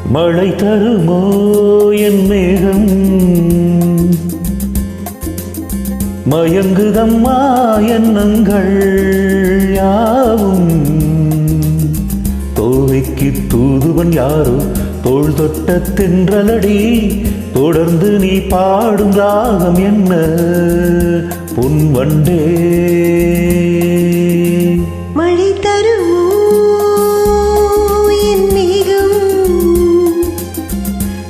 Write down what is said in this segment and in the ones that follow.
மழை தருமோ என் மேகம் மயங்குதம்மா எண்ணங்கள் யாவும் தோவைக்கு தூதுவன் யாரோ தோள் தொட்ட தென்றலடி தொடர்ந்து நீ பாடும் ராகம் என்ன பொன் வண்டே மழை தருமோ என் மேகம்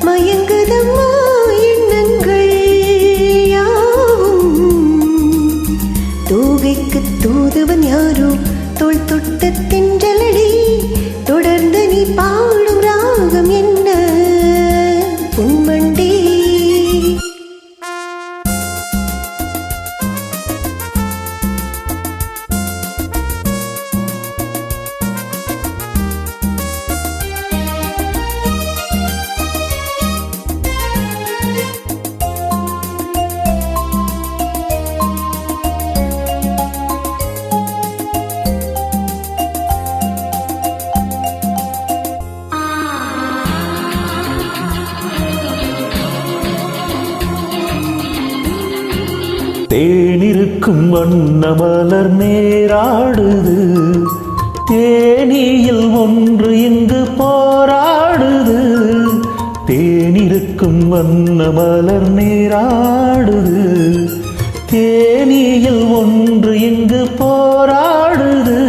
மயங்குதம்மா எண்ணங்கள் யாவும் தோகைக்கு தூதுவன் யாரோ தோள் தொட்ட தென்றலடி தொடர்ந்து நீ பாடும் ராகம் என்ன பொன்வண்டே தேனிருக்கும் வண்ண மலர் நேராடுது தேனியில் ஒன்று இங்கு போராடுது தேனிருக்கும் வண்ண மலர் நேராடுது தேனியில் ஒன்று இங்கு போராடுது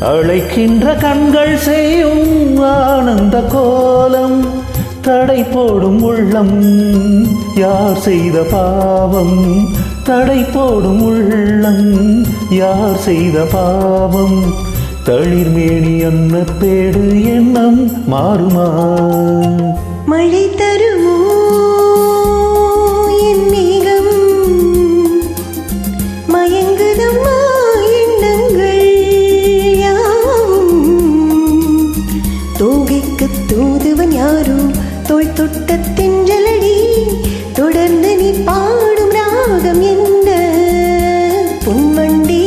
அழைக்கின்ற கண்கள் செய்யும் ஆனந்த கோலம் தடை போடும் உள்ளம் யார் செய்த பாவம் தடை போடும் உள்ளம் யார் செய்த பாவம் தளிர்மேனி அன்ன பேடு எண்ணம் மாறுமா மழை தருமோ என் மேகம் மயங்குதம்மா எண்ணங்கள் யாவும் தோகைக்கு தூதுவன் யாரோ தோள் தொட்ட தென்றலடி தொடர்ந்து நீ பாடும் ராகம் என்ன பொன்வண்டே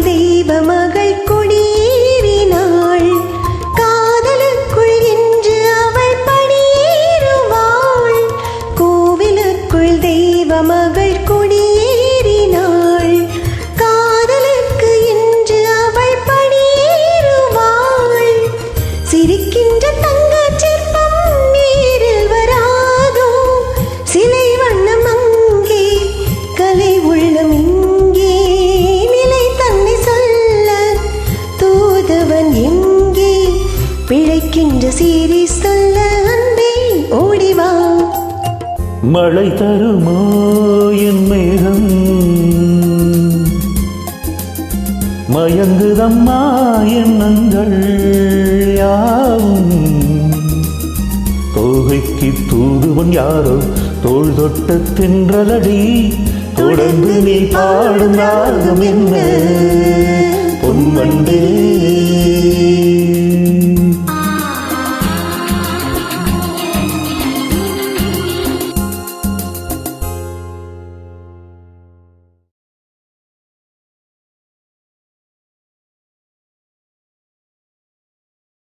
தெய்வ மகள் கொடியேறினாள் காதலுக்குள் என்று அவள் படியேறுவாள் கோவிலுக்குள் தெய்வ மகள் கொடியேறினாள் காதலுக்கு என்று அவள் படியேறுவாள் சிரிக்கின்ற தங்கச் சிற்பம் நேரில் வராதோ சிலை வண்ணம் அங்கே கலை உள்ளம் இங்கே எங்கே பிழைக்கின்ற சீரி சொல்ல அன்பே ஓடிவா மழை தருமோ என் மேகம் மயங்குதம்மா எண்ணங்கள் யாவும் தோகைக்கு தூதுவன் யாரோ தோள் தொட்ட தென்றலடி தொடர்ந்து நீ பாடும் ராகம் என்ன பொன்வண்டே